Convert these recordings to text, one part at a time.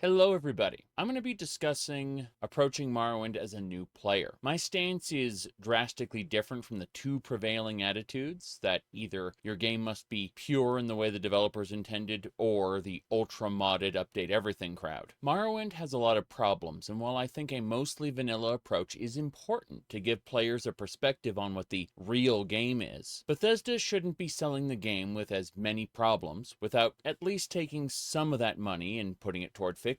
Hello everybody. I'm going to be discussing approaching Morrowind as a new player. My stance is drastically different from the two prevailing attitudes that either your game must be pure in the way the developers intended or the ultra modded update everything crowd. Morrowind has a lot of problems, and while I think a mostly vanilla approach is important to give players a perspective on what the real game is, Bethesda shouldn't be selling the game with as many problems without at least taking some of that money and putting it toward fixes.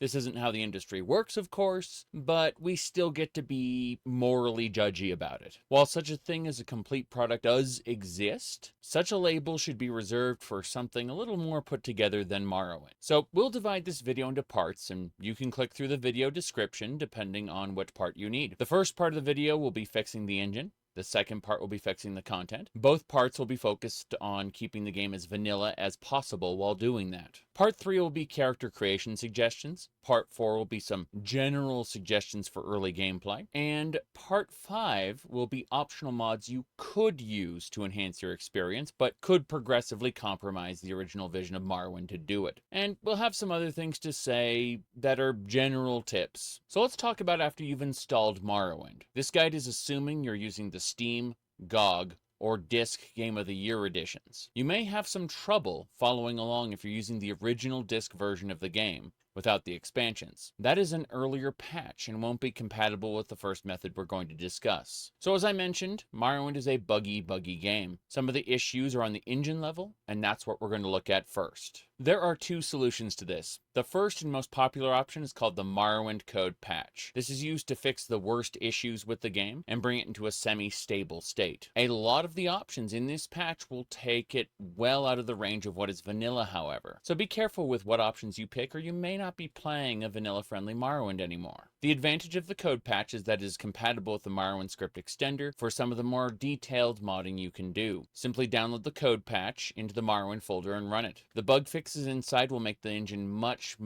This isn't how the industry works, of course, but we still get to be morally judgy about it. While such a thing as a complete product does exist, such a label should be reserved for something a little more put together than Morrowind. So we'll divide this video into parts, and you can click through the video description depending on what part you need. The first part of the video will be fixing the engine. The second part will be fixing the content. Both parts will be focused on keeping the game as vanilla as possible while doing that. Part 3 will be character creation suggestions. Part 4 will be some general suggestions for early gameplay. And Part 5 will be optional mods you could use to enhance your experience, but could progressively compromise the original vision of Morrowind to do it. And we'll have some other things to say that are general tips. So let's talk about after you've installed Morrowind. This guide is assuming you're using the Steam, GOG, or disc Game of the Year editions. You may have some trouble following along if you're using the original disc version of the game without the expansions. That is an earlier patch and won't be compatible with the first method we're going to discuss. So as I mentioned, Morrowind is a buggy game. Some of the issues are on the engine level, and that's what we're going to look at first. There are two solutions to this. The first and most popular option is called the Morrowind code patch. This is used to fix the worst issues with the game and bring it into a semi-stable state. A lot of the options in this patch will take it well out of the range of what is vanilla, however. So be careful with what options you pick, or you may not be playing a vanilla-friendly Morrowind anymore. The advantage of the code patch is that it is compatible with the Morrowind script extender for some of the more detailed modding you can do. Simply download the code patch into the Morrowind folder and run it. The bug fixes inside will make the engine much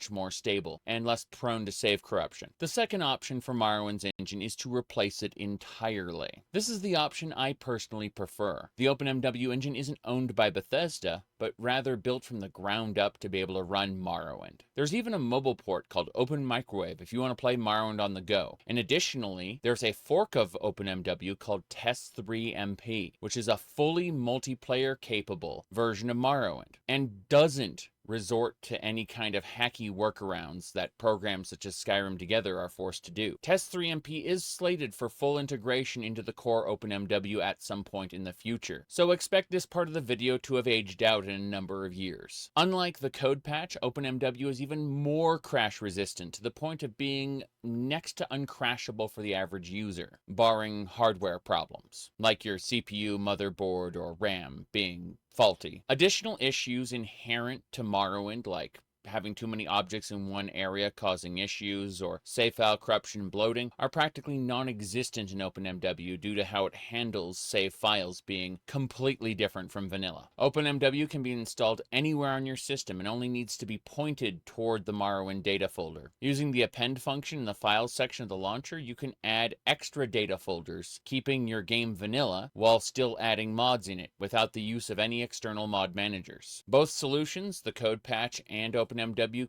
more stable and less prone to save corruption. The second option for Morrowind's engine is to replace it entirely. This is the option I personally prefer. The OpenMW engine isn't owned by Bethesda, but rather built from the ground up to be able to run Morrowind. There's even a mobile port called Open Microwave if you want to play Morrowind on the go. And additionally, there's a fork of OpenMW called Test3MP, which is a fully multiplayer capable version of Morrowind and doesn't resort to any kind of hacky workarounds that programs such as Skyrim Together are forced to do. Test3MP is slated for full integration into the core OpenMW at some point in the future, so expect this part of the video to have aged out in a number of years. Unlike the code patch, OpenMW is even more crash resistant to the point of being next to uncrashable for the average user, barring hardware problems, like your CPU, motherboard, or RAM being faulty. Additional issues inherent to Morrowind, like having too many objects in one area causing issues, or save file corruption and bloating, are practically non-existent in OpenMW due to how it handles save files being completely different from vanilla. OpenMW can be installed anywhere on your system and only needs to be pointed toward the Morrowind data folder. Using the append function in the files section of the launcher, you can add extra data folders, keeping your game vanilla while still adding mods in it without the use of any external mod managers. Both solutions, the code patch and OpenMW,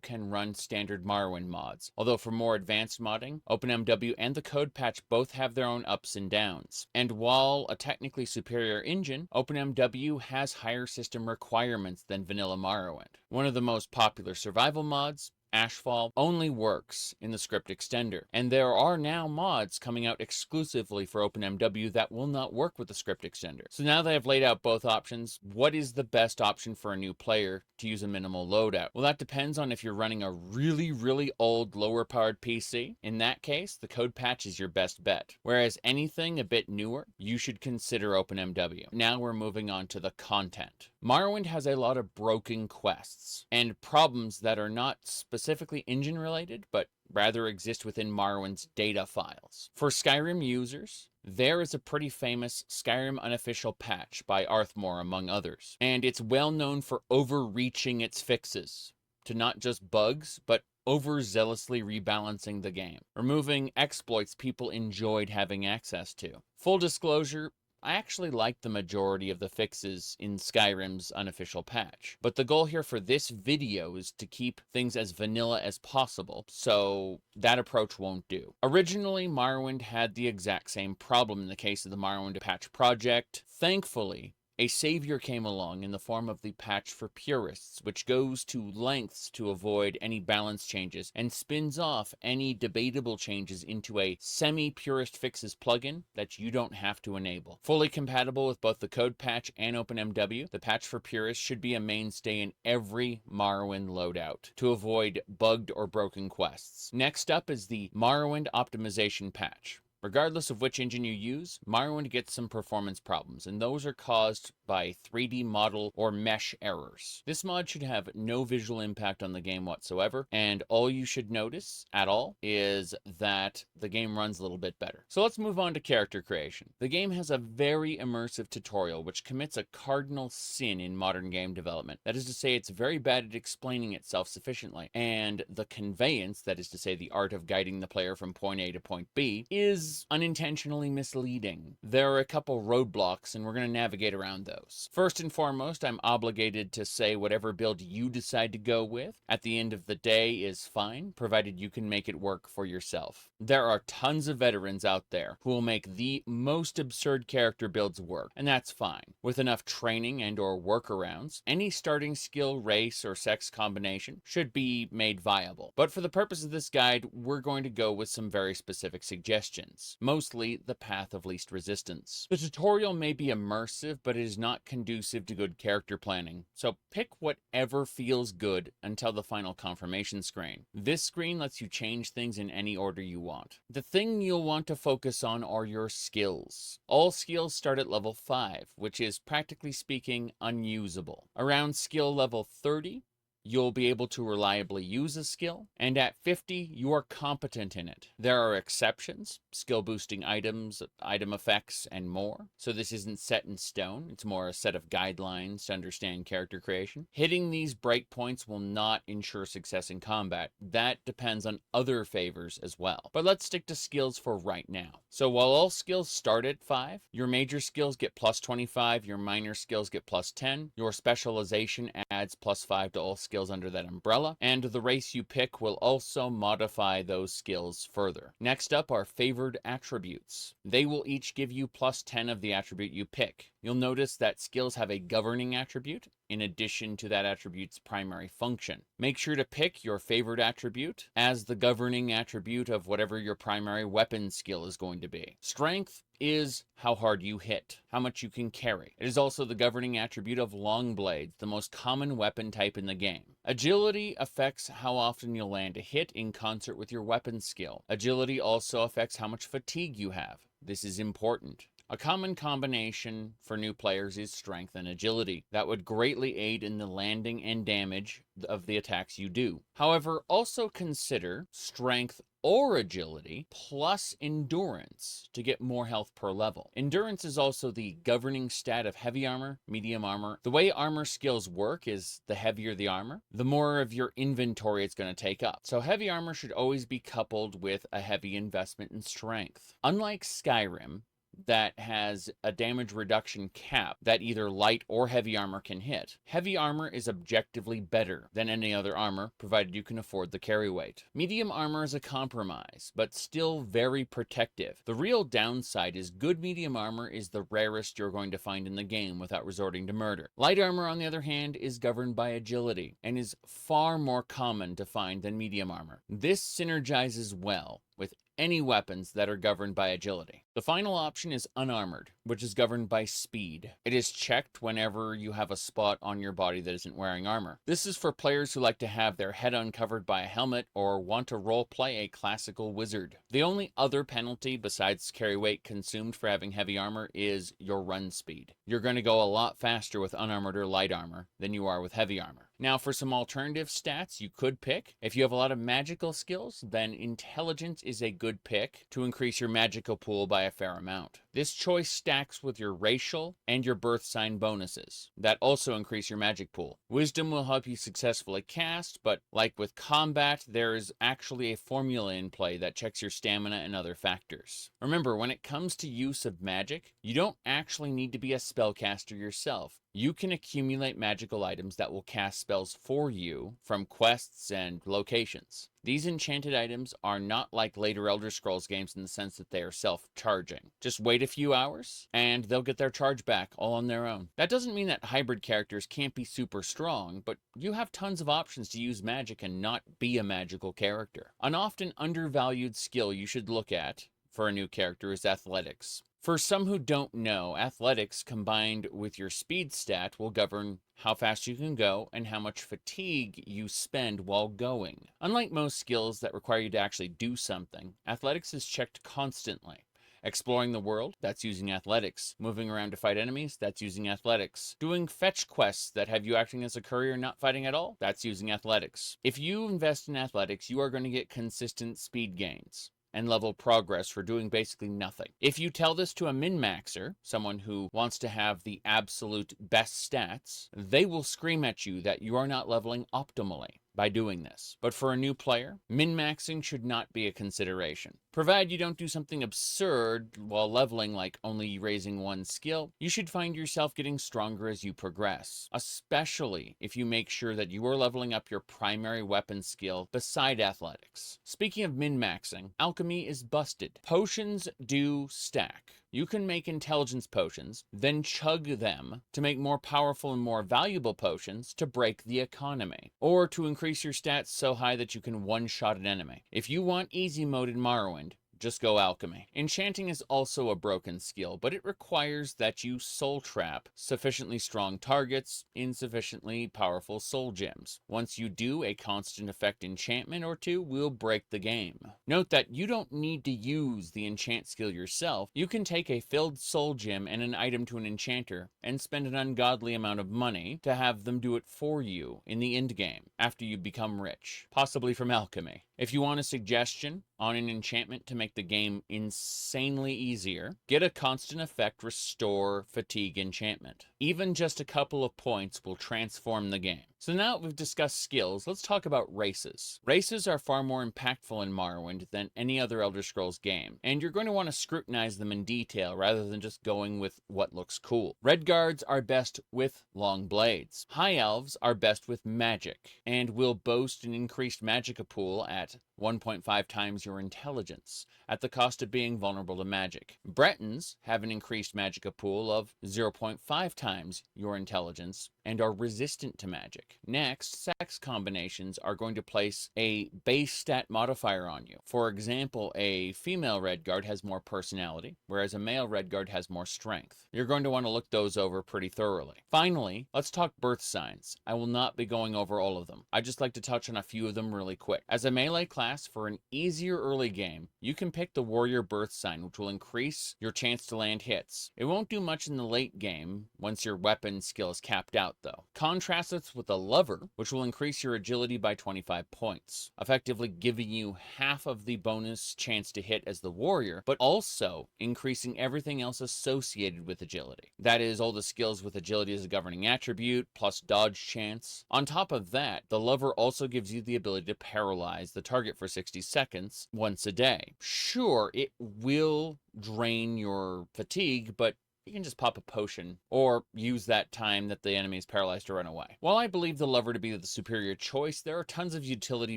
can run standard Morrowind mods, although for more advanced modding, OpenMW and the code patch both have their own ups and downs. And while a technically superior engine, OpenMW has higher system requirements than vanilla Morrowind. One of the most popular survival mods, Ashfall, only works in the script extender, and there are now mods coming out exclusively for OpenMW that will not work with the script extender. So now that I've laid out both options, what is the best option for a new player to use a minimal loadout? Well, that depends on if you're running a really old, lower powered PC. In that case, the code patch is your best bet. Whereas anything a bit newer, you should consider OpenMW. Now we're moving on to the content. Morrowind has a lot of broken quests and problems that are not specifically engine related, but rather exist within Morrowind's data files. For Skyrim users, there is a pretty famous Skyrim unofficial patch by Arthmore, among others, and it's well known for overreaching its fixes to not just bugs, but overzealously rebalancing the game, removing exploits people enjoyed having access to. Full disclosure, I actually like the majority of the fixes in Skyrim's unofficial patch, but the goal here for this video is to keep things as vanilla as possible, so that approach won't do. Originally, Morrowind had the exact same problem in the case of the Morrowind patch project. Thankfully, a savior came along in the form of the patch for purists, which goes to lengths to avoid any balance changes and spins off any debatable changes into a semi-purist fixes plugin that you don't have to enable. Fully compatible with both the code patch and OpenMW, the patch for purists should be a mainstay in every Morrowind loadout to avoid bugged or broken quests. Next up is the Morrowind optimization patch. Regardless of which engine you use, Morrowind gets some performance problems, and those are caused by 3D model or mesh errors. This mod should have no visual impact on the game whatsoever, and all you should notice at all is that the game runs a little bit better. So let's move on to character creation. The game has a very immersive tutorial which commits a cardinal sin in modern game development. That is to say, it's very bad at explaining itself sufficiently, and the conveyance, that is to say the art of guiding the player from point A to point B, is unintentionally misleading. There are a couple roadblocks, and we're going to navigate around those. First and foremost, I'm obligated to say whatever build you decide to go with at the end of the day is fine, provided you can make it work for yourself. There are tons of veterans out there who will make the most absurd character builds work, and that's fine. With enough training and or workarounds, any starting skill, race, or sex combination should be made viable. But for the purpose of this guide, we're going to go with some very specific suggestions. Mostly the path of least resistance. The tutorial may be immersive, but it is not conducive to good character planning, so pick whatever feels good until the final confirmation screen. This screen lets you change things in any order you want. The thing you'll want to focus on are your skills. All skills start at level 5, which is practically speaking unusable. Around skill level 30, you'll be able to reliably use a skill, and at 50, you are competent in it. There are exceptions, skill boosting items, item effects, and more, so this isn't set in stone. It's more a set of guidelines to understand character creation. Hitting these breakpoints will not ensure success in combat. That depends on other favors as well. But let's stick to skills for right now. So while all skills start at 5, your major skills get plus 25, your minor skills get plus 10, your specialization adds plus 5 to all skills under that umbrella, and the race you pick will also modify those skills further. Next up are favored attributes. They will each give you plus 10 of the attribute you pick. You'll notice that skills have a governing attribute in addition to that attribute's primary function. Make sure to pick your favorite attribute as the governing attribute of whatever your primary weapon skill is going to be. Strength is how hard you hit, how much you can carry. It is also the governing attribute of long blades, the most common weapon type in the game. Agility affects how often you'll land a hit in concert with your weapon skill. Agility also affects how much fatigue you have. This is important. A common combination for new players is strength and agility. That would greatly aid in the landing and damage of the attacks you do. However, also consider strength or agility plus endurance to get more health per level. Endurance is also the governing stat of heavy armor, medium armor. The way armor skills work is the heavier the armor, the more of your inventory it's going to take up. So heavy armor should always be coupled with a heavy investment in strength. Unlike Skyrim, that has a damage reduction cap that either light or heavy armor can hit, heavy armor is objectively better than any other armor, provided you can afford the carry weight. Medium armor is a compromise, but still very protective. The real downside is good medium armor is the rarest you're going to find in the game without resorting to murder. Light armor, on the other hand, is governed by agility and is far more common to find than medium armor. This synergizes well with any weapons that are governed by agility. The final option is unarmored, which is governed by speed. It is checked whenever you have a spot on your body that isn't wearing armor. This is for players who like to have their head uncovered by a helmet or want to roleplay a classical wizard. The only other penalty besides carry weight consumed for having heavy armor is your run speed. You're going to go a lot faster with unarmored or light armor than you are with heavy armor. Now for some alternative stats you could pick. If you have a lot of magical skills, then intelligence is a good pick to increase your magical pool by a fair amount. This choice stacks with your racial and your birth sign bonuses that also increase your magic pool. Wisdom will help you successfully cast, but like with combat, there is actually a formula in play that checks your stamina and other factors. Remember, when it comes to use of magic, you don't actually need to be a spellcaster yourself. You can accumulate magical items that will cast spells for you from quests and locations. These enchanted items are not like later Elder Scrolls games in the sense that they are self-charging. Just wait a few hours, and they'll get their charge back all on their own. That doesn't mean that hybrid characters can't be super strong, but you have tons of options to use magic and not be a magical character. An often undervalued skill you should look at for a new character is athletics. For some who don't know, athletics combined with your speed stat will govern how fast you can go and how much fatigue you spend while going. Unlike most skills that require you to actually do something, athletics is checked constantly. Exploring the world, that's using athletics. Moving around to fight enemies, that's using athletics. Doing fetch quests that have you acting as a courier not fighting at all, that's using athletics. If you invest in athletics, you are going to get consistent speed gains and level progress for doing basically nothing. If you tell this to a min-maxer, someone who wants to have the absolute best stats, they will scream at you that you are not leveling optimally by doing this. But for a new player, min-maxing should not be a consideration. Provided you don't do something absurd while leveling, like only raising one skill, you should find yourself getting stronger as you progress, especially if you make sure that you are leveling up your primary weapon skill beside athletics. Speaking of min-maxing, alchemy is busted. Potions do stack. You can make intelligence potions, then chug them to make more powerful and more valuable potions to break the economy, or to increase your stats so high that you can one-shot an enemy. If you want easy mode in Morrowind, just go alchemy. Enchanting is also a broken skill, but it requires that you soul trap sufficiently strong targets in sufficiently powerful soul gems. Once you do, a constant effect enchantment or two will break the game. Note that you don't need to use the enchant skill yourself. You can take a filled soul gem and an item to an enchanter and spend an ungodly amount of money to have them do it for you in the end game after you become rich, possibly from alchemy. If you want a suggestion on an enchantment to make the game insanely easier, get a constant effect restore fatigue enchantment. Even just a couple of points will transform the game. So now that we've discussed skills, let's talk about races. Races are far more impactful in Morrowind than any other Elder Scrolls game, and you're going to want to scrutinize them in detail rather than just going with what looks cool. Redguards are best with long blades. High Elves are best with magic, and will boast an increased magicka pool at 1.5 times your intelligence, at the cost of being vulnerable to magic. Bretons have an increased magicka pool of 0.5 times your intelligence and are resistant to magic. Next, sex combinations are going to place a base stat modifier on you. For example, a female Redguard has more personality, whereas a male Redguard has more strength. You're going to want to look those over pretty thoroughly. Finally, let's talk birth signs. I will not be going over all of them. I'd just like to touch on a few of them really quick. As a melee class, for an easier early game, you can pick the warrior birth sign, which will increase your chance to land hits. It won't do much in the late game once your weapon skill is capped out though. Contrast this with a lover, which will increase your agility by 25 points, effectively giving you half of the bonus chance to hit as the warrior, but also increasing everything else associated with agility. That is, all the skills with agility as a governing attribute, plus dodge chance. On top of that, the lover also gives you the ability to paralyze the target for 60 seconds once a day. Sure, it will drain your fatigue, but you can just pop a potion or use that time that the enemy is paralyzed to run away. While I believe the lover to be the superior choice, there are tons of utility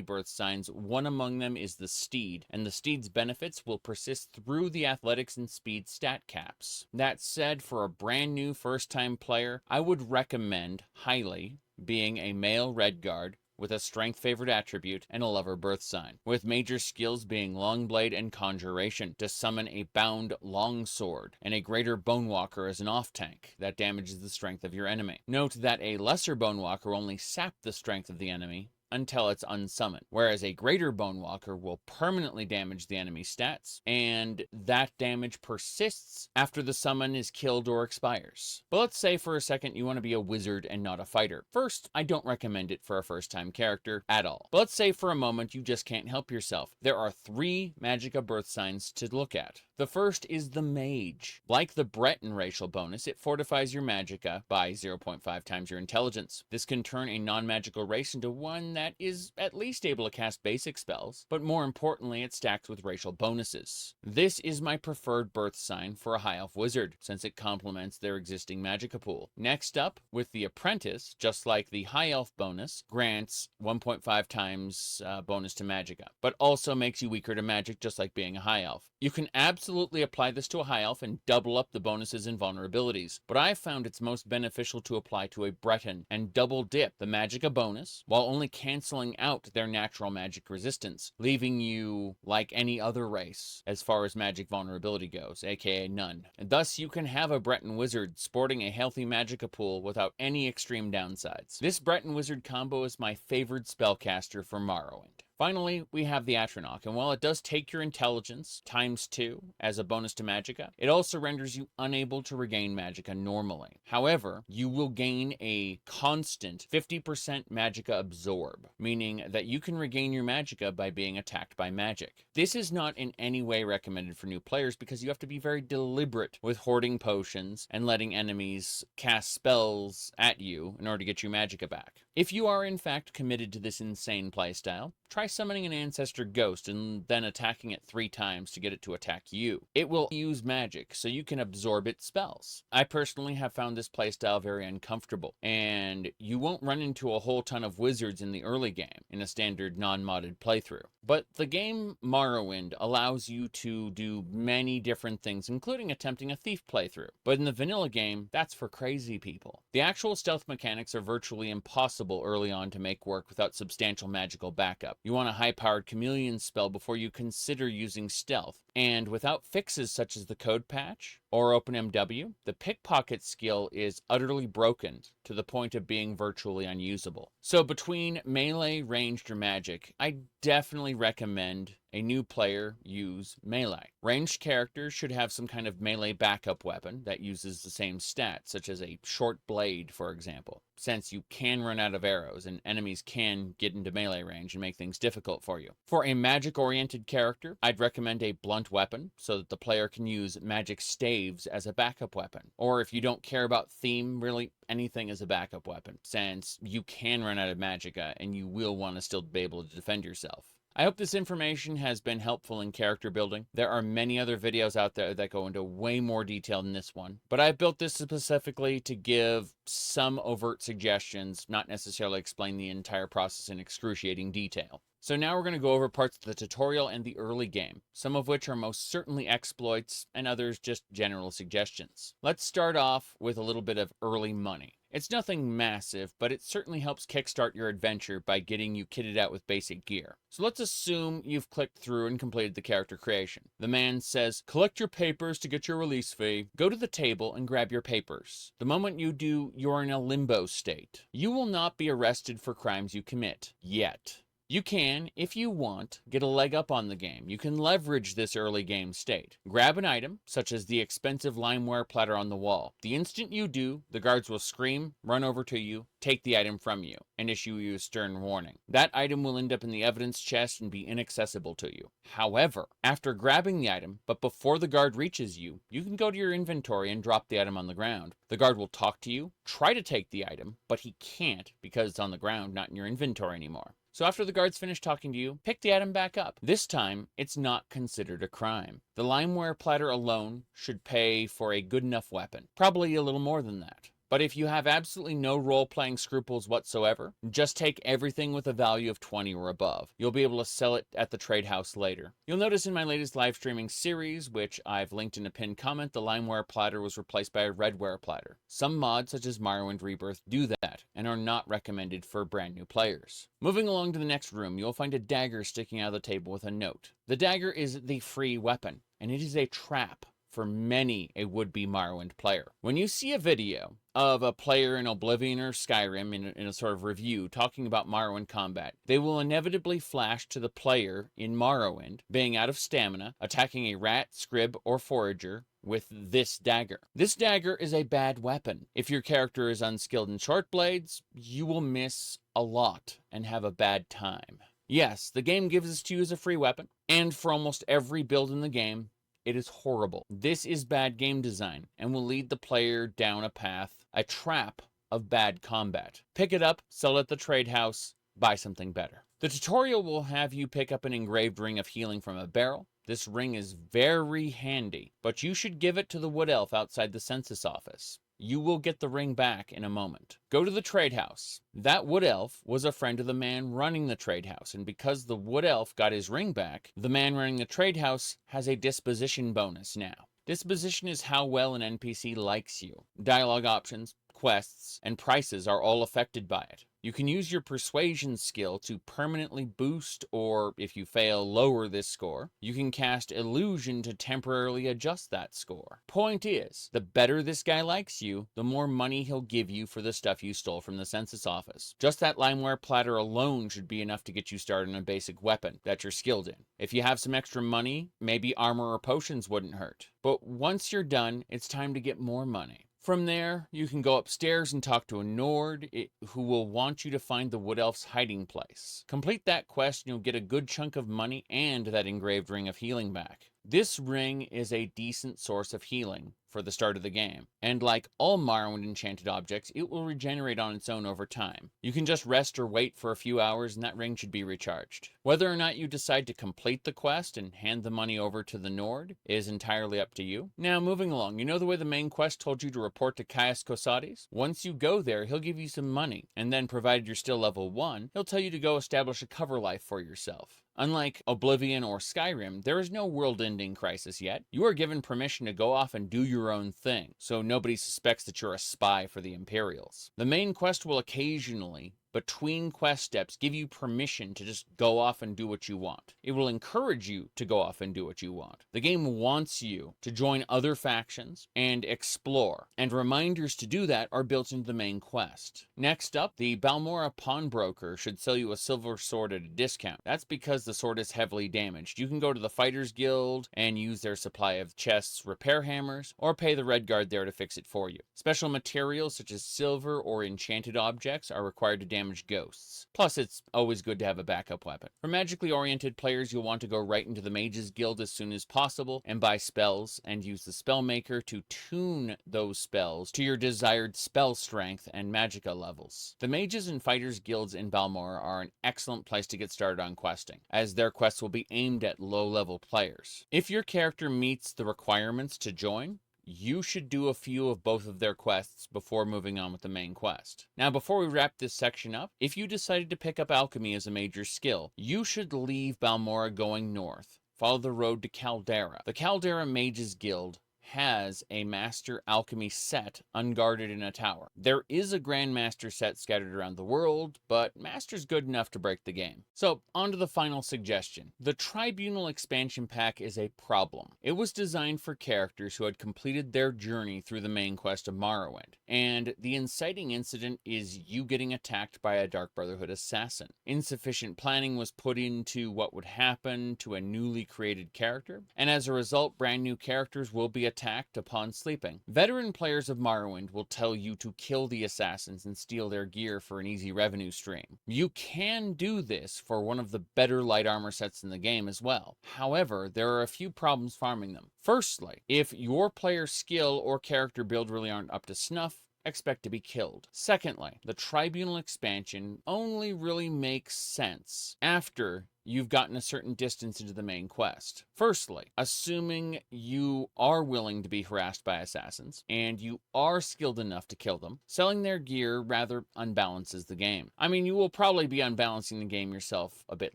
birth signs. One among them is the steed, and the steed's benefits will persist through the athletics and speed stat caps. That said, for a brand new first-time player, I would recommend highly being a male Redguard with a strength favored attribute and a lover birth sign, with major skills being Longblade and Conjuration to summon a bound longsword, and a greater Bonewalker as an off-tank that damages the strength of your enemy. Note that a lesser Bonewalker only sap the strength of the enemy until it's unsummoned, whereas a Greater Bonewalker will permanently damage the enemy's stats, and that damage persists after the summon is killed or expires. But let's say for a second you want to be a wizard and not a fighter. First, I don't recommend it for a first-time character at all. But let's say for a moment you just can't help yourself. There are 3 Magicka birth signs to look at. The first is the Mage. Like the Breton racial bonus, it fortifies your Magicka by 0.5 times your intelligence. This can turn a non-magical race into one that is at least able to cast basic spells, but more importantly, it stacks with racial bonuses. This is my preferred birth sign for a High Elf Wizard, since it complements their existing Magicka pool. Next up, with the Apprentice, just like the High Elf bonus, grants 1.5 times bonus to Magicka, but also makes you weaker to magic just like being a High Elf. You can absolutely apply this to a High Elf and double up the bonuses and vulnerabilities, but I've found it's most beneficial to apply to a Breton and double dip the Magicka bonus while only canceling out their natural magic resistance, leaving you like any other race as far as magic vulnerability goes, aka none. And thus you can have a Breton Wizard sporting a healthy Magicka pool without any extreme downsides. This Breton Wizard combo is my favorite spellcaster for Morrowind. Finally, we have the Atronach, and while it does take your intelligence ×2 as a bonus to Magicka, it also renders you unable to regain Magicka normally. However, you will gain a constant 50% Magicka absorb, meaning that you can regain your Magicka by being attacked by magic. This is not in any way recommended for new players because you have to be very deliberate with hoarding potions and letting enemies cast spells at you in order to get your Magicka back. If you are in fact committed to this insane playstyle, try summoning an Ancestor Ghost and then attacking it 3 times to get it to attack you. It will use magic, so you can absorb its spells. I personally have found this playstyle very uncomfortable, and you won't run into a whole ton of wizards in the early game in a standard non-modded playthrough. But the game Morrowind allows you to do many different things, including attempting a thief playthrough. But in the vanilla game, that's for crazy people. The actual stealth mechanics are virtually impossible early on to make work without substantial magical backup. You want a high-powered chameleon spell before you consider using stealth, and without fixes such as the code patch or OpenMW, the pickpocket skill is utterly broken to the point of being virtually unusable. So between melee, ranged, or magic, I definitely recommend a new player use melee. Ranged characters should have some kind of melee backup weapon that uses the same stats, such as a short blade, for example, since you can run out of arrows and enemies can get into melee range and make things difficult for you. For a magic-oriented character, I'd recommend a blunt weapon so that the player can use magic staves as a backup weapon. Or if you don't care about theme, really anything as a backup weapon, since you can run out of magicka and you will want to still be able to defend yourself. I hope this information has been helpful in character building. There are many other videos out there that go into way more detail than this one, but I built this specifically to give some overt suggestions, not necessarily explain the entire process in excruciating detail. So now we're going to go over parts of the tutorial and the early game, some of which are most certainly exploits and others just general suggestions. Let's start off with a little bit of early money. It's nothing massive, but it certainly helps kickstart your adventure by getting you kitted out with basic gear. So let's assume you've clicked through and completed the character creation. The man says, collect your papers to get your release fee. Go to the table and grab your papers. The moment you do, you're in a limbo state. You will not be arrested for crimes you commit, yet. You can, if you want, get a leg up on the game. You can leverage this early game state. Grab an item, such as the expensive limeware platter on the wall. The instant you do, the guards will scream, run over to you, take the item from you, and issue you a stern warning. That item will end up in the evidence chest and be inaccessible to you. However, after grabbing the item, but before the guard reaches you, you can go to your inventory and drop the item on the ground. The guard will talk to you, try to take the item, but he can't because it's on the ground, not in your inventory anymore. So after the guards finish talking to you, pick the item back up. This time, it's not considered a crime. The limeware platter alone should pay for a good enough weapon. Probably a little more than that. But if you have absolutely no role-playing scruples whatsoever, just take everything with a value of 20 or above. You'll be able to sell it at the trade house later. You'll notice in my latest live streaming series, which I've linked in a pinned comment, the limeware platter was replaced by a redware platter. Some mods, such as Morrowind Rebirth, do that and are not recommended for brand new players. Moving along to the next room, you'll find a dagger sticking out of the table with a note. The dagger is the free weapon, and it is a trap for many a would-be Morrowind player. When you see a video of a player in Oblivion or Skyrim in a sort of review talking about Morrowind combat, they will inevitably flash to the player in Morrowind being out of stamina, attacking a rat, scrib, or forager with this dagger. This dagger is a bad weapon. If your character is unskilled in short blades, you will miss a lot and have a bad time. Yes, the game gives this to you as a free weapon, and for almost every build in the game, it is horrible. This is bad game design and will lead the player down a path, a trap of bad combat. Pick it up, sell it at the trade house, buy something better. The tutorial will have you pick up an engraved ring of healing from a barrel. This ring is very handy, but you should give it to the wood elf outside the census office. You will get the ring back in a moment. Go to the trade house. That wood elf was a friend of the man running the trade house, and because the wood elf got his ring back, the man running the trade house has a disposition bonus now. Disposition is how well an NPC likes you. Dialogue options, quests, and prices are all affected by it. You can use your persuasion skill to permanently boost or, if you fail, lower this score. You can cast illusion to temporarily adjust that score. Point is, the better this guy likes you, the more money he'll give you for the stuff you stole from the census office. Just that limeware platter alone should be enough to get you started on a basic weapon that you're skilled in. If you have some extra money, maybe armor or potions wouldn't hurt. But once you're done, it's time to get more money. From there, you can go upstairs and talk to a Nord who will want you to find the Wood Elf's hiding place. Complete that quest and you'll get a good chunk of money and that engraved ring of healing back. This ring is a decent source of healing for the start of the game, and like all Morrowind enchanted objects, it will regenerate on its own over time. You can just rest or wait for a few hours and that ring should be recharged. Whether or not you decide to complete the quest and hand the money over to the Nord is entirely up to you. Now moving along, you know the way the main quest told you to report to Caius Cosades? Once you go there, he'll give you some money, and then provided you're still level 1, he'll tell you to go establish a cover life for yourself. Unlike Oblivion or Skyrim, there is no world-ending crisis yet. You are given permission to go off and do your own thing, so nobody suspects that you're a spy for the Imperials. The main quest will occasionally, between quest steps, give you permission to just go off and do what you want. It will encourage you to go off and do what you want. The game wants you to join other factions and explore, and reminders to do that are built into the main quest. Next up, the Balmora pawnbroker should sell you a silver sword at a discount. That's because the sword is heavily damaged. You can go to the Fighters Guild and use their supply of chests, repair hammers, or pay the Red Guard there to fix it for you. Special materials such as silver or enchanted objects are required to damage ghosts. Plus, it's always good to have a backup weapon. For magically oriented players, you'll want to go right into the Mages Guild as soon as possible and buy spells and use the Spellmaker to tune those spells to your desired spell strength and magicka levels. The Mages and Fighters Guilds in Balmora are an excellent place to get started on questing, as their quests will be aimed at low-level players. If your character meets the requirements to join, you should do a few of both of their quests before moving on with the main quest. Now, before we wrap this section up, if you decided to pick up alchemy as a major skill, you should leave Balmora going north. Follow the road to Caldera. The Caldera Mages Guild has a Master Alchemy set unguarded in a tower. There is a Grandmaster set scattered around the world, but Master's good enough to break the game. So, on to the final suggestion. The Tribunal expansion pack is a problem. It was designed for characters who had completed their journey through the main quest of Morrowind, and the inciting incident is you getting attacked by a Dark Brotherhood assassin. Insufficient planning was put into what would happen to a newly created character, and as a result, brand new characters will be attacked upon sleeping. Veteran players of Morrowind will tell you to kill the assassins and steal their gear for an easy revenue stream. You can do this for one of the better light armor sets in the game as well. However, there are a few problems farming them. Firstly, if your player's skill or character build really aren't up to snuff, expect to be killed. Secondly, the Tribunal expansion only really makes sense after you've gotten a certain distance into the main quest. Firstly, assuming you are willing to be harassed by assassins, and you are skilled enough to kill them, selling their gear rather unbalances the game. I mean, you will probably be unbalancing the game yourself a bit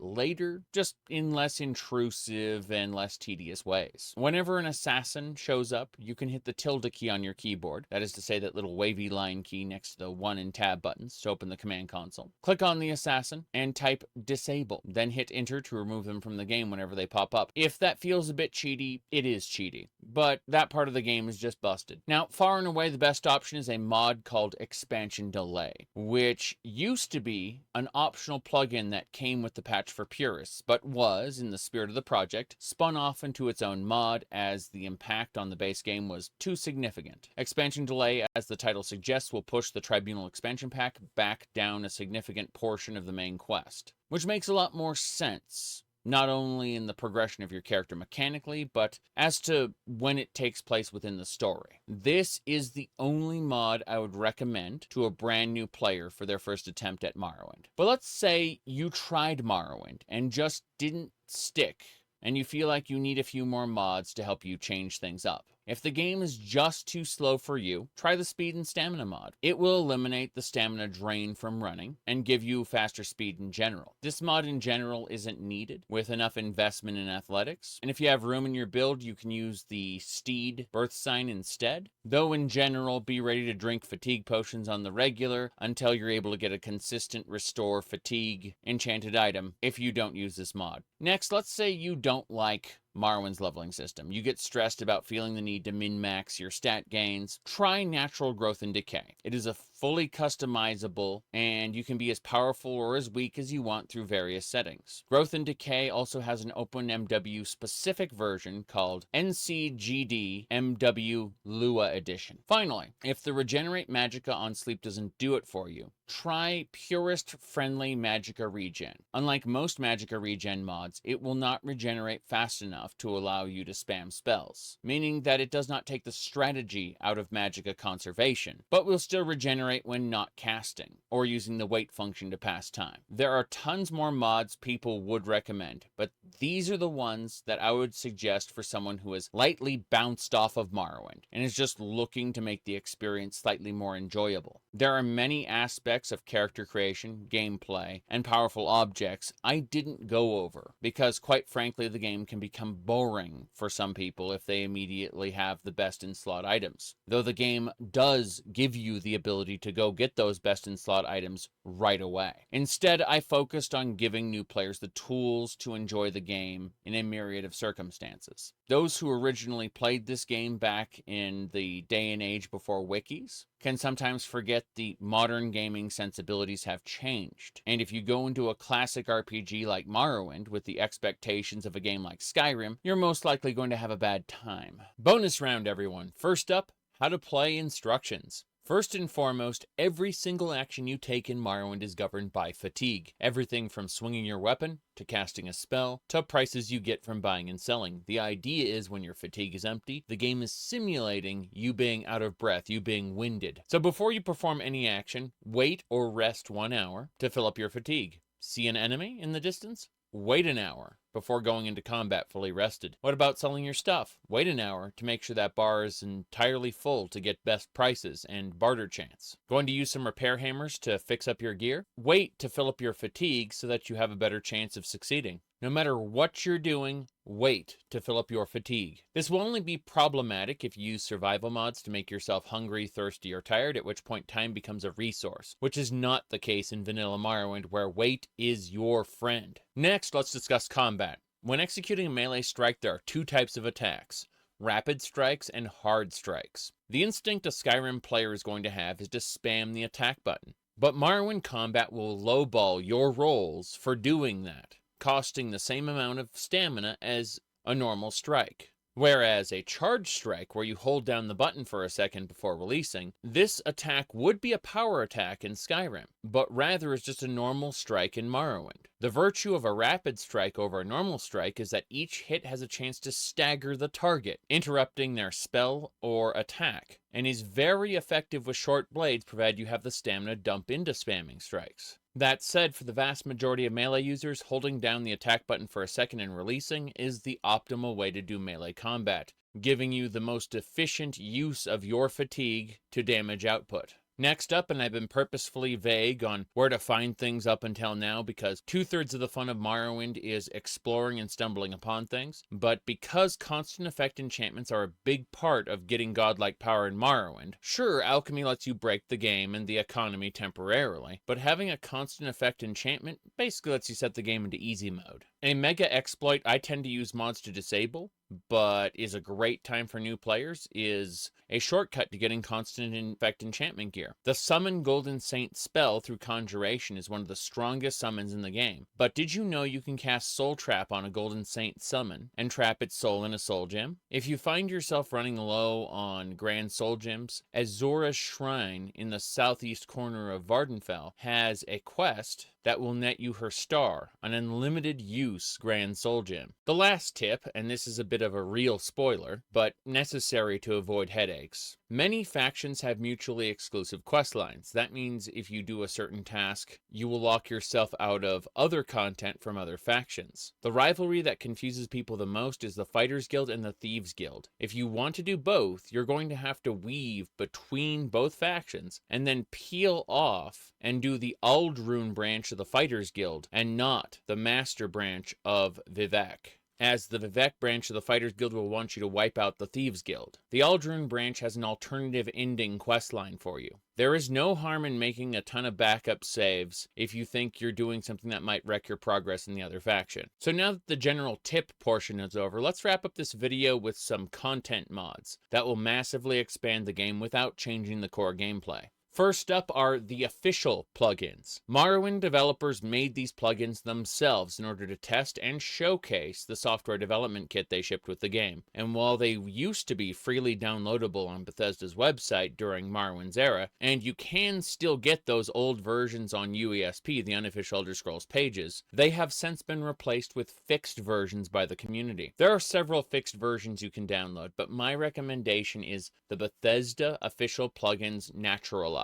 later, just in less intrusive and less tedious ways. Whenever an assassin shows up, you can hit the tilde key on your keyboard, that is to say that little wavy line key next to the 1 and tab buttons to open the command console. Click on the assassin and type disable, then hit enter to remove them from the game whenever they pop up. If that feels a bit cheaty, it is cheaty, but that part of the game is just busted. Now, far and away the best option is a mod called Expansion Delay, which used to be an optional plugin that came with the patch for purists, but was, in the spirit of the project, spun off into its own mod as the impact on the base game was too significant. Expansion Delay, as the title suggests, will push the Tribunal expansion pack back down a significant portion of the main quest, which makes a lot more sense, not only in the progression of your character mechanically, but as to when it takes place within the story. This is the only mod I would recommend to a brand new player for their first attempt at Morrowind. But let's say you tried Morrowind and just didn't stick, and you feel like you need a few more mods to help you change things up. If the game is just too slow for you, try the speed and stamina mod. It will eliminate the stamina drain from running and give you faster speed in general. This mod in general isn't needed with enough investment in athletics, and if you have room in your build, you can use the Steed birth sign instead. Though in general, be ready to drink fatigue potions on the regular until you're able to get a consistent restore fatigue enchanted item if you don't use this mod. Next, let's say you don't like Morrowind's leveling system. You get stressed about feeling the need to min-max your stat gains. Try Natural Growth and Decay. It is a fully customizable, and you can be as powerful or as weak as you want through various settings. Growth and Decay also has an OpenMW specific version called NCGD MW Lua Edition. Finally, if the Regenerate Magicka on sleep doesn't do it for you, try Purist-friendly Magicka Regen. Unlike most Magicka Regen mods, it will not regenerate fast enough to allow you to spam spells, meaning that it does not take the strategy out of Magicka conservation, but will still regenerate when not casting, or using the wait function to pass time. There are tons more mods people would recommend, but these are the ones that I would suggest for someone who has lightly bounced off of Morrowind and is just looking to make the experience slightly more enjoyable. There are many aspects of character creation, gameplay, and powerful objects I didn't go over, because quite frankly the game can become boring for some people if they immediately have the best in slot items, though the game does give you the ability to go get those best in slot items right away. Instead, I focused on giving new players the tools to enjoy the game in a myriad of circumstances. Those who originally played this game back in the day and age before wikis can sometimes forget the modern gaming sensibilities have changed. And if you go into a classic RPG like Morrowind with the expectations of a game like Skyrim, you're most likely going to have a bad time. Bonus round, everyone. First up, how to play instructions. First and foremost, every single action you take in Morrowind is governed by fatigue. Everything from swinging your weapon, to casting a spell, to prices you get from buying and selling. The idea is when your fatigue is empty, the game is simulating you being out of breath, you being winded. So before you perform any action, wait or rest 1 hour to fill up your fatigue. See an enemy in the distance? Wait an hour before going into combat fully rested. What about selling your stuff? Wait an hour to make sure that bar is entirely full to get best prices and barter chance. Going to use some repair hammers to fix up your gear? Wait to fill up your fatigue so that you have a better chance of succeeding. No matter what you're doing, wait to fill up your fatigue. This will only be problematic if you use survival mods to make yourself hungry, thirsty, or tired, at which point time becomes a resource, which is not the case in vanilla Morrowind, where wait is your friend. Next, let's discuss combat. When executing a melee strike, there are two types of attacks: rapid strikes and hard strikes. The instinct a Skyrim player is going to have is to spam the attack button, but Morrowind combat will lowball your rolls for doing that, costing the same amount of stamina as a normal strike. Whereas a charge strike, where you hold down the button for a second before releasing, this attack would be a power attack in Skyrim, but rather is just a normal strike in Morrowind. The virtue of a rapid strike over a normal strike is that each hit has a chance to stagger the target, interrupting their spell or attack, and is very effective with short blades provided you have the stamina dump into spamming strikes. That said, for the vast majority of melee users, holding down the attack button for a second and releasing is the optimal way to do melee combat, giving you the most efficient use of your fatigue to damage output. Next up, and I've been purposefully vague on where to find things up until now because 2/3 of the fun of Morrowind is exploring and stumbling upon things, but because constant effect enchantments are a big part of getting godlike power in Morrowind, sure, alchemy lets you break the game and the economy temporarily, but having a constant effect enchantment basically lets you set the game into easy mode. A mega exploit I tend to use mods to disable, but is a great time for new players, is a shortcut to getting constant effect enchantment gear. The Summon Golden Saint spell through Conjuration is one of the strongest summons in the game, but did you know you can cast Soul Trap on a Golden Saint summon and trap its soul in a soul gem? If you find yourself running low on Grand Soul Gems, Azora's Shrine in the southeast corner of Vardenfell has a quest that will net you her star, an unlimited use Grand Soul Gem. The last tip, and this is a bit of a real spoiler, but necessary to avoid headaches. Many factions have mutually exclusive quest lines. That means if you do a certain task, you will lock yourself out of other content from other factions. The rivalry that confuses people the most is the Fighters Guild and the Thieves Guild. If you want to do both, you're going to have to weave between both factions and then peel off and do the Aldrune branch of the Fighters Guild and not the Master branch of Vivec, as the Vivec branch of the Fighters Guild will want you to wipe out the Thieves Guild. The Aldrune branch has an alternative ending questline for you. There is no harm in making a ton of backup saves if you think you're doing something that might wreck your progress in the other faction. So now that the general tip portion is over, let's wrap up this video with some content mods that will massively expand the game without changing the core gameplay. First up are the official plugins. Morrowind developers made these plugins themselves in order to test and showcase the software development kit they shipped with the game. And while they used to be freely downloadable on Bethesda's website during Morrowind's era, and you can still get those old versions on UESP, the unofficial Elder Scrolls pages, they have since been replaced with fixed versions by the community. There are several fixed versions you can download, but my recommendation is the Bethesda official plugins Naturalize.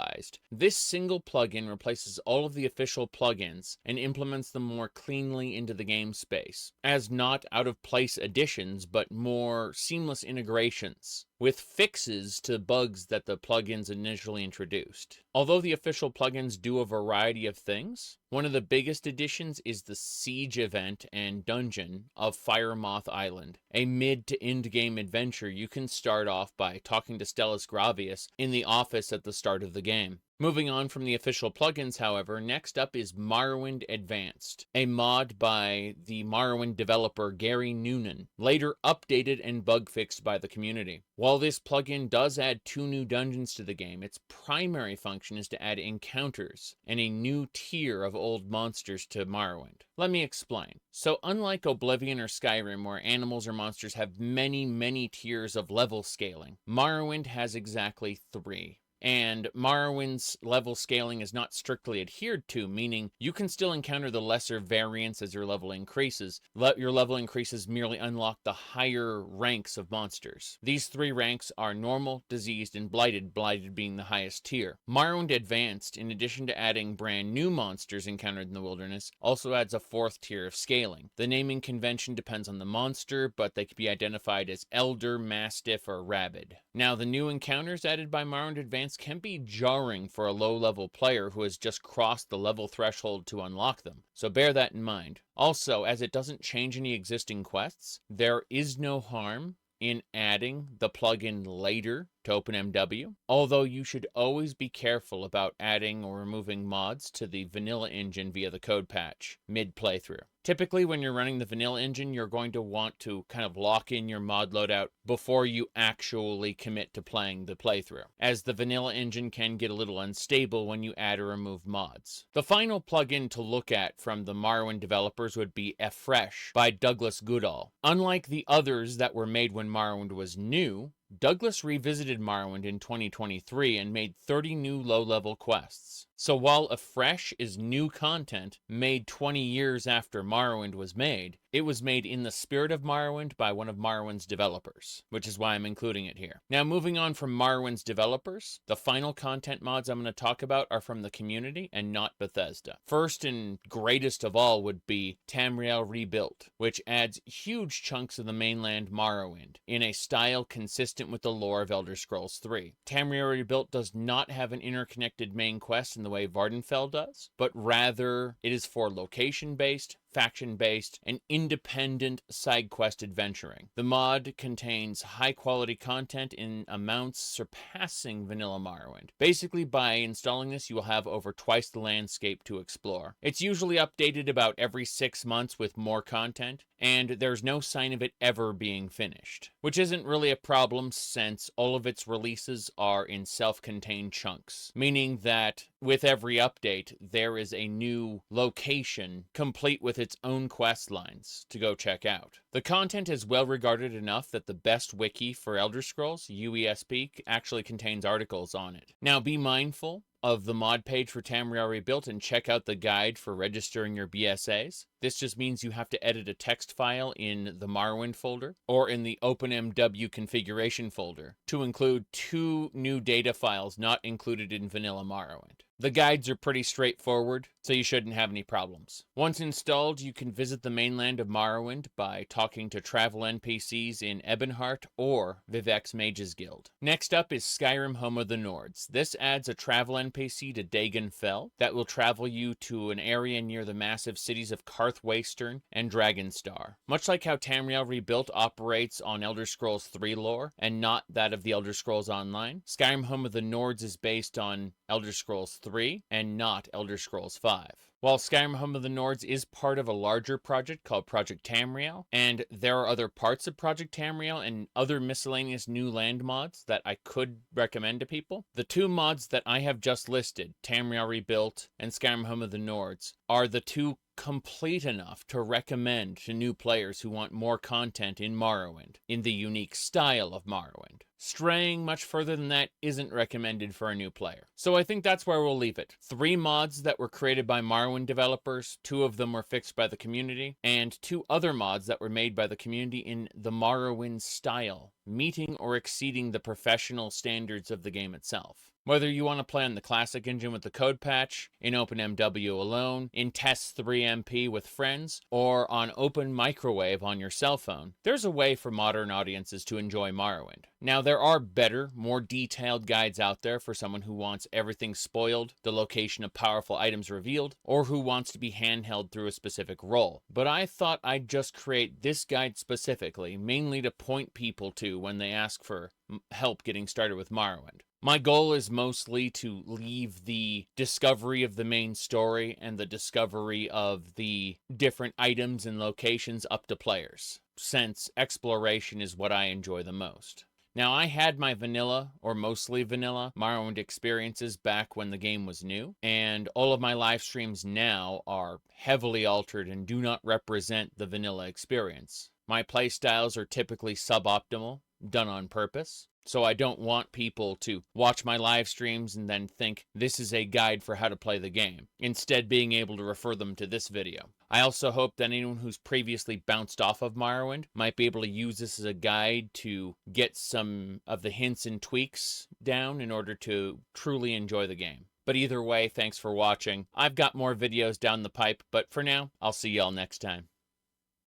This single plugin replaces all of the official plugins and implements them more cleanly into the game space, as not out-of-place additions, but more seamless integrations, with fixes to bugs that the plugins initially introduced. Although the official plugins do a variety of things, one of the biggest additions is the Siege event and dungeon of Firemoth Island, a mid to end game adventure you can start off by talking to Stellus Gravius in the office at the start of the game. Moving on from the official plugins, however, next up is Morrowind Advanced, a mod by the Morrowind developer Gary Noonan, later updated and bug fixed by the community. While this plugin does add 2 new dungeons to the game, its primary function is to add encounters and a new tier of old monsters to Morrowind. Let me explain. So unlike Oblivion or Skyrim, where animals or monsters have many tiers of level scaling, Morrowind has exactly 3. And Morrowind's level scaling is not strictly adhered to, meaning you can still encounter the lesser variants as your level increases. Your level increases merely unlock the higher ranks of monsters. These 3 ranks are normal, diseased, and blighted, blighted being the highest tier. Morrowind Advanced, in addition to adding brand new monsters encountered in the wilderness, also adds a 4th tier of scaling. The naming convention depends on the monster, but they can be identified as Elder, Mastiff, or Rabid. Now, the new encounters added by Morrowind Advanced can be jarring for a low-level player who has just crossed the level threshold to unlock them, so bear that in mind. Also, as it doesn't change any existing quests, there is no harm in adding the plugin later to OpenMW, although you should always be careful about adding or removing mods to the vanilla engine via the code patch mid-playthrough. Typically, when you're running the vanilla engine, you're going to want to kind of lock in your mod loadout before you actually commit to playing the playthrough, as the vanilla engine can get a little unstable when you add or remove mods. The final plugin to look at from the Morrowind developers would be Fresh by Douglas Goodall. Unlike the others that were made when Morrowind was new, Douglas revisited Morrowind in 2023 and made 30 new low-level quests. So while afresh is new content made 20 years after Morrowind was made, it was made in the spirit of Morrowind by one of Morrowind's developers, which is why I'm including it here. Now, moving on from Morrowind's developers, the final content mods I'm going to talk about are from the community and not Bethesda. First and greatest of all would be Tamriel Rebuilt, which adds huge chunks of the mainland Morrowind in a style consistent with the lore of Elder Scrolls 3. Tamriel Rebuilt does not have an interconnected main quest in the way Vardenfell does, but rather it is for location-based, faction-based, and independent side quest adventuring. The mod contains high-quality content in amounts surpassing vanilla Morrowind. Basically, by installing this, you will have over twice the landscape to explore. It's usually updated about every 6 months with more content, and there's no sign of it ever being finished, which isn't really a problem since all of its releases are in self-contained chunks, meaning that with every update, there is a new location complete with its own quest lines to go check out. The content is well regarded enough that the best wiki for Elder Scrolls, UESP, actually contains articles on it. Now be mindful of the mod page for Tamriel Rebuilt and check out the guide for registering your BSAs. This just means you have to edit a text file in the Morrowind folder or in the OpenMW configuration folder to include 2 new data files not included in vanilla Morrowind. The guides are pretty straightforward, so you shouldn't have any problems. Once installed, you can visit the mainland of Morrowind by talking to travel NPCs in Ebonheart or Vivek's Mages Guild. Next up is Skyrim Home of the Nords. This adds a travel NPC to Dagon Fell that will travel you to an area near the massive cities of Karth Wastern and Dragonstar. Much like how Tamriel Rebuilt operates on Elder Scrolls 3 lore and not that of the Elder Scrolls Online, Skyrim Home of the Nords is based on Elder Scrolls 3 and not Elder Scrolls 5. While Skyrim Home of the Nords is part of a larger project called Project Tamriel, and there are other parts of Project Tamriel and other miscellaneous new land mods that I could recommend to people, the 2 mods that I have just listed, Tamriel Rebuilt and Skyrim Home of the Nords, are the 2 complete enough to recommend to new players who want more content in Morrowind, in the unique style of Morrowind. Straying much further than that isn't recommended for a new player. So I think that's where we'll leave it. 3 mods that were created by Morrowind developers, 2 of them were fixed by the community, and 2 other mods that were made by the community in the Morrowind style, meeting or exceeding the professional standards of the game itself. Whether you want to play on the classic engine with the code patch, in OpenMW alone, in Test 3MP with friends, or on Open Microwave on your cell phone, there's a way for modern audiences to enjoy Morrowind. Now, there are better, more detailed guides out there for someone who wants everything spoiled, the location of powerful items revealed, or who wants to be handheld through a specific role. But I thought I'd just create this guide specifically, mainly to point people to when they ask for help getting started with Morrowind. My goal is mostly to leave the discovery of the main story and the discovery of the different items and locations up to players, since exploration is what I enjoy the most. Now, I had my vanilla, or mostly vanilla, Morrowind experiences back when the game was new, and all of my live streams now are heavily altered and do not represent the vanilla experience. My playstyles are typically suboptimal, done on purpose. So I don't want people to watch my live streams and then think this is a guide for how to play the game, instead being able to refer them to this video. I also hope that anyone who's previously bounced off of Morrowind might be able to use this as a guide to get some of the hints and tweaks down in order to truly enjoy the game. But either way, thanks for watching. I've got more videos down the pipe, but for now, I'll see y'all next time.